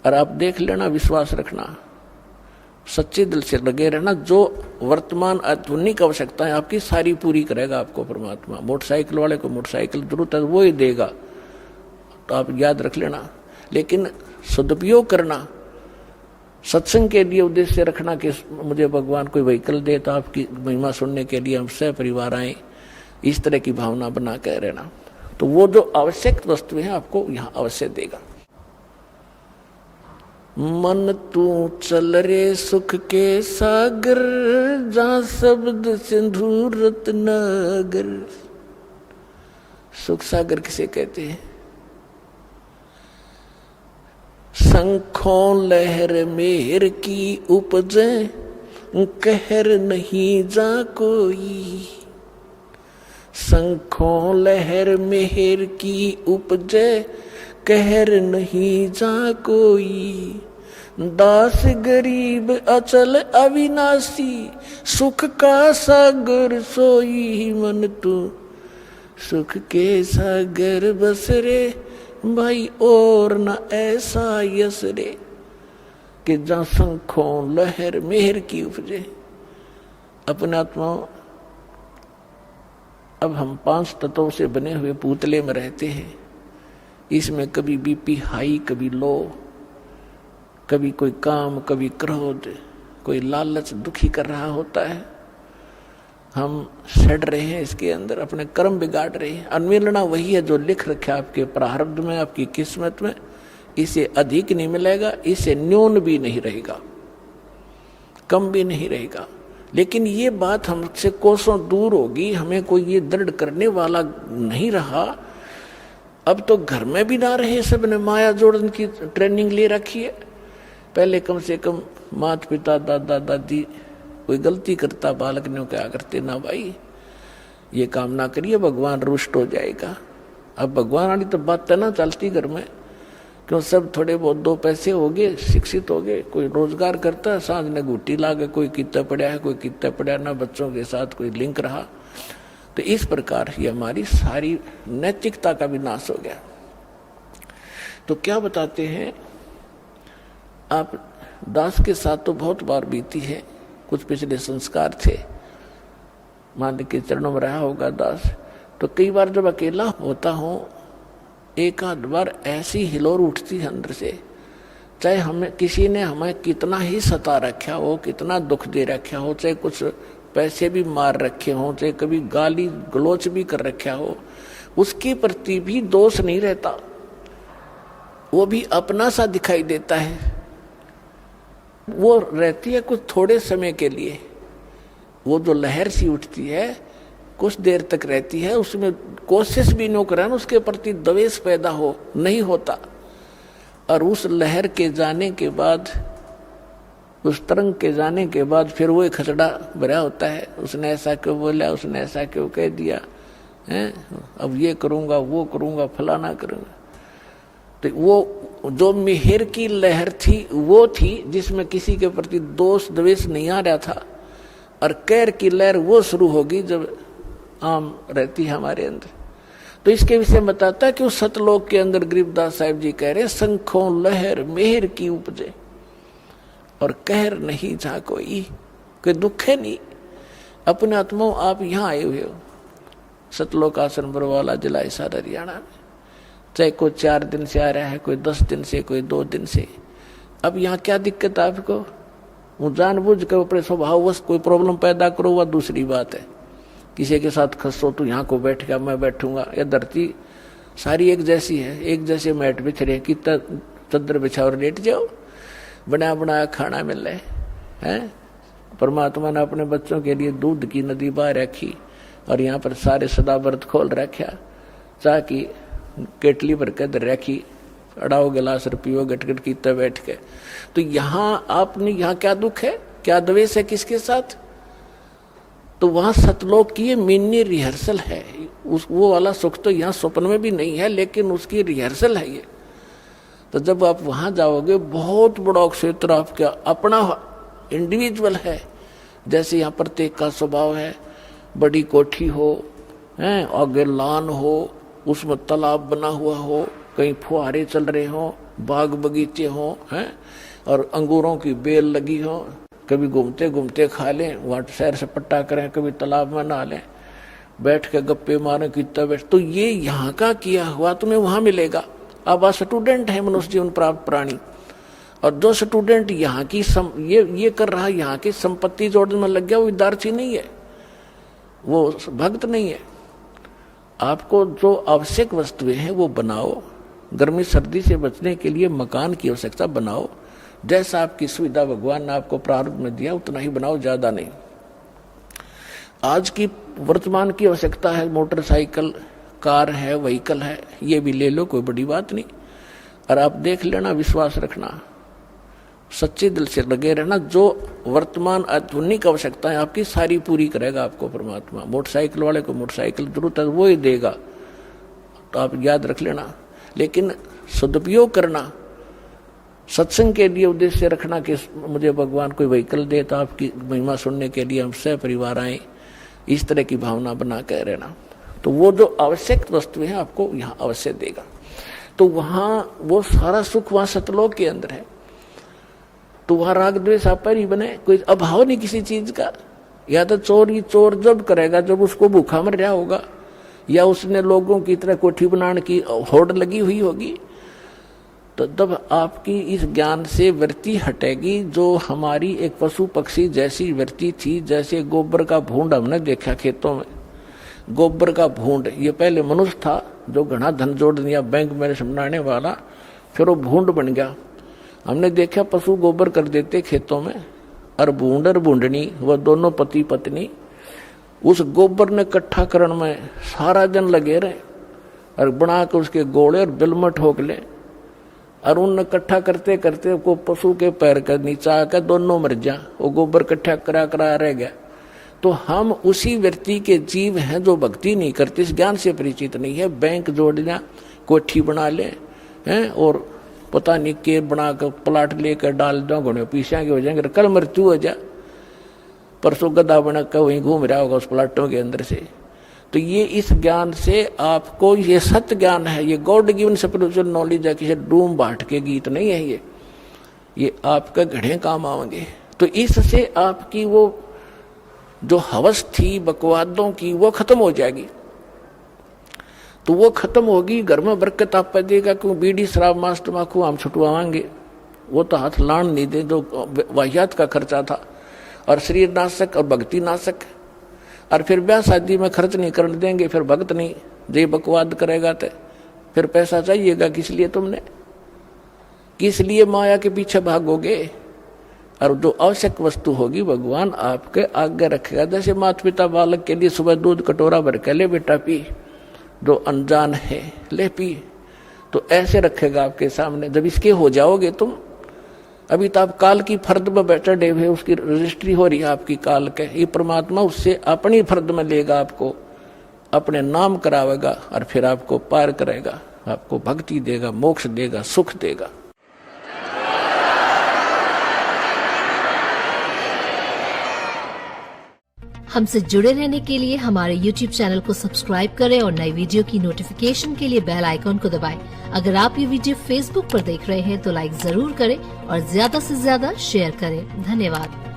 और आप देख लेना, विश्वास रखना, सच्चे दिल से लगे रहना। जो वर्तमान आधुनिक आवश्यकता है आपकी सारी पूरी करेगा आपको परमात्मा। मोटरसाइकिल वाले को मोटरसाइकिल जरूरत है वो ही देगा, तो आप याद रख लेना। लेकिन सदुपयोग करना, सत्संग के लिए उद्देश्य रखना कि मुझे भगवान कोई व्हीकल दे तो आपकी महिमा सुनने के लिए हम सह परिवार आए, इस तरह की भावना बना कर रहना। तो वो जो आवश्यक वस्तु है आपको यहाँ अवश्य देगा। मन तू चल रे सुख के सागर, जहाँ शब्द सिंधु रत्नागर। सुख सागर किसे कहते हैं? शंखों लहर मेहर की उपजे, कहर नहीं जा कोई। शंखों लहर मेहर की उपजे, कहर नहीं जा कोई। दास गरीब अचल अविनाशी, सुख का सागर सोई। मन तू सुख के सागर बस रे भाई, और न ऐसा यस रे कि जहाँ शंखों लहर मेहर की उपजे। अपने आत्मा, अब हम 5 तत्वों से बने हुए पुतले में रहते हैं। इसमें कभी बीपी हाई, कभी लो, कभी कोई काम, कभी क्रोध, कोई लालच दुखी कर रहा होता है। हम सड़ रहे हैं इसके अंदर, अपने कर्म बिगाड़ रहे हैं। अन्वेलना वही है जो लिख रखा है आपके प्रारब्ध में, आपकी किस्मत में। इसे अधिक नहीं मिलेगा, इसे न्यून भी नहीं रहेगा, कम भी नहीं रहेगा। लेकिन ये बात हमसे कोसों दूर होगी, हमें कोई ये दृढ़ करने वाला नहीं रहा। अब तो घर में भी ना रहे, सबने माया जोड़न की ट्रेनिंग ले रखी है। पहले कम से कम माता पिता, दादा दादी, कोई गलती करता बालक ने क्या करते, ना भाई ये काम ना करिए, भगवान रुष्ट हो जाएगा। अब भगवान वाली तो बात ना चलती घर में, क्यों सब थोड़े बहुत 2 पैसे हो गए, शिक्षित हो गए, कोई रोजगार करता है, सांझ ने घूटी ला के कोई कितना पड़ा है, कोई कितना पड़ा, ना बच्चों के साथ कोई लिंक रहा। तो इस प्रकार ये हमारी सारी नैतिकता का विनाश हो गया। तो क्या बताते हैं, आप दास के साथ तो बहुत बार बीती है, कुछ पिछले संस्कार थे, मान के चरणों में रहा होगा दास। तो कई बार जब अकेला होता हूं, एक आध बार ऐसी हिलोर उठती है अंदर से, चाहे हमें किसी ने हमें कितना ही सता रखा हो, कितना दुख दे रखा हो, चाहे कुछ पैसे भी मार रखे हो, चाहे कभी गाली गलोच भी कर रखा हो, उसके प्रति भी दोष नहीं रहता। वो भी अपना सा दिखाई देता है। वो रहती है कुछ थोड़े समय के लिए, वो जो लहर सी उठती है कुछ देर तक रहती है, उसमें कोशिश भी न करें उसके प्रति द्वेष पैदा हो, नहीं होता। और उस लहर के जाने के बाद, उस तरंग के जाने के बाद फिर वो खचड़ा भरा होता है, उसने ऐसा क्यों बोला, उसने ऐसा क्यों कह दिया है, अब ये करूंगा वो करूंगा फलाना करूंगा। तो वो जो मेहर की लहर थी वो थी जिसमें किसी के प्रति दोष द्वेष नहीं आ रहा था। और कैर की लहर वो शुरू होगी जब आम रहती है हमारे अंदर। तो इसके विषय में बताता है कि उस सतलोक के अंदर गरीबदास साहिब जी कह रहे, शंखों लहर मेहर की उपजे और कहर नहीं जा कोई दुख है नहीं। अपने आत्मा आप यहाँ आए हुए हो, सतलोक आश्रम बरवाला जिला हिसार हरियाणा में, चाहे कोई 4 दिन से आ रहा है, कोई 10 दिन से, कोई 2 दिन से। अब यहाँ क्या दिक्कत है आपको? वो जानबूझ कर अपने स्वभाववश कोई प्रॉब्लम पैदा करो, वह दूसरी बात है। किसी के साथ खसो तो यहाँ को बैठ गया, मैं बैठूंगा। यह धरती सारी एक जैसी है, एक जैसे मैट बिछरे कि चद्दर बिछा और लेट जाओ, बना बनाया खाना मिल रहा है। परमात्मा ने अपने बच्चों के लिए दूध की नदी बहा रखी और यहाँ पर सारे सदा व्रत खोल रखा, चाह की केटली भर के दर रखी, अड़ाओ गिलास पियो गटगट की तब बैठ के। तो यहाँ आपने यहाँ क्या दुख है, क्या द्वेष है किसके साथ? तो वहां सतलोक की ये मिनी रिहर्सल है। वो वाला सुख तो यहाँ स्वप्न में भी नहीं है, लेकिन उसकी रिहर्सल है ये। तो जब आप वहां जाओगे, बहुत बड़ा क्षेत्र आपका अपना इंडिविजुअल है। जैसे यहाँ प्रत्येक का स्वभाव है, बड़ी कोठी हो, आगे लान हो, उसमें तालाब बना हुआ हो, कहीं फुहारे चल रहे हो, बाग बगीचे हों हैं और अंगूरों की बेल लगी हो, कभी घूमते घूमते खा लें, वहाँ सैर सपट्टा करें, कभी तालाब में नहा लें, बैठ के गप्पे मारें कितना बैठ, तो ये यहाँ का किया हुआ तुम्हें वहाँ मिलेगा। अब आप स्टूडेंट है मनुष्य जीवन प्राप्त प्राणी, और जो स्टूडेंट यहाँ की ये कर रहा है, यहाँ की संपत्ति जोड़ने में लग गया, वो विद्यार्थी नहीं है, वो भक्त नहीं है। आपको जो आवश्यक वस्तुएं हैं वो बनाओ, गर्मी सर्दी से बचने के लिए मकान की आवश्यकता बनाओ, जैसा आपकी सुविधा भगवान ने आपको प्रारब्ध में दिया उतना ही बनाओ, ज्यादा नहीं। आज की वर्तमान की आवश्यकता है मोटरसाइकिल, कार है, व्हीकल है, ये भी ले लो, कोई बड़ी बात नहीं। और आप देख लेना, विश्वास रखना, सच्चे दिल से लगे रहना, जो वर्तमान आधुनिक आवश्यकता है आपकी सारी पूरी करेगा आपको परमात्मा। मोटरसाइकिल वाले को मोटरसाइकिल जरूरत है वो ही देगा, तो आप याद रख लेना। लेकिन सदुपयोग करना, सत्संग के लिए उद्देश्य रखना कि मुझे भगवान कोई व्हीकल दे तो आपकी महिमा सुनने के लिए हम सह परिवार आए, इस तरह की भावना बना कर रहना। तो वो जो आवश्यक वस्तुएं हैं आपको यहाँ अवश्य देगा। तो वहाँ वो सारा सुख वहाँ सतलोक के अंदर है। तो वहाँ राग द्वेष आप पर ही बने, कोई अभाव नहीं किसी चीज का। या तो चोर जब करेगा जब उसको भूखा मर रहा होगा, या उसने लोगों की तरह कोठी बनाने की होड़ लगी हुई होगी, तो तब आपकी इस ज्ञान से वृत्ति हटेगी जो हमारी एक पशु पक्षी जैसी वृत्ति थी। जैसे गोबर का भूंड हमने देखा खेतों में, गोबर का भूंड, ये पहले मनुष्य था जो घना धन जोड़ दिया बैंक में बनाने वाला, फिर वो भूंड बन गया। हमने देखा पशु गोबर कर देते खेतों में, और भूंड और भूंडनी वह दोनों पति पत्नी उस गोबर ने इकट्ठा करने में सारा दिन लगे रहे, और बना के उसके गोले और बिलमट ठोक ले, और उन इकट्ठा करते करते को पशु के पैर का नीचा आकर दोनों मर जा, वो गोबर इकट्ठा करा रह गया। तो हम उसी व्यक्ति के जीव हैं जो भक्ति नहीं करते, इस ज्ञान से परिचित नहीं है। बैंक जोड़ लिया, कोठी बना ले हैं, और पता नहीं के बना कर प्लाट लेकर डाल दो, घोड़े पीछे के हो जाएंगे, कल मृत्यु हो जा, परसों गधा बना कर वहीं घूम रहा होगा उस प्लाटों के अंदर से। तो ये इस ज्ञान से आपको, ये सत्य ज्ञान है, ये गॉड गिवन स्पिरिचुअल नॉलेज है, किसी डूम बाट के गीत नहीं है ये आपका घड़े काम आएंगे। तो इससे आपकी वो जो हवस थी बकवादों की वो खत्म हो जाएगी। तो वो खत्म होगी, घर में बरकत आप देगा। क्यों बीड़ी शराब मांस तम्बाकू हम छुटवाएंगे, वो तो हाथ लान नहीं दे, जो वाहियात का खर्चा था, और शरीर नाशक और भक्ति नाशक। और फिर ब्याह शादी में खर्च नहीं करने देंगे, फिर भक्त नहीं, जे बकवाद करेगा तो फिर पैसा चाहिएगा किस लिए तुमने, किस लिए माया के पीछे भागोगे। और जो आवश्यक वस्तु होगी भगवान आपके आगे रखेगा। जैसे माता पिता बालक के लिए सुबह दूध कटोरा भर के ले बेटा पी, जो अनजान है ले पी, तो ऐसे रखेगा आपके सामने। जब इसके हो जाओगे तुम, अभी तो आप काल की फर्द में बैठे डे हुए, उसकी रजिस्ट्री हो रही है आपकी काल के, ये परमात्मा उससे अपनी फर्द में लेगा, आपको अपने नाम करावेगा, और फिर आपको पार करेगा, आपको भक्ति देगा, मोक्ष देगा, सुख देगा। हमसे जुड़े रहने के लिए हमारे YouTube चैनल को सब्सक्राइब करें और नई वीडियो की नोटिफिकेशन के लिए बेल आइकॉन को दबाएं। अगर आप ये वीडियो Facebook पर देख रहे हैं तो लाइक जरूर करें और ज्यादा से ज्यादा शेयर करें। धन्यवाद।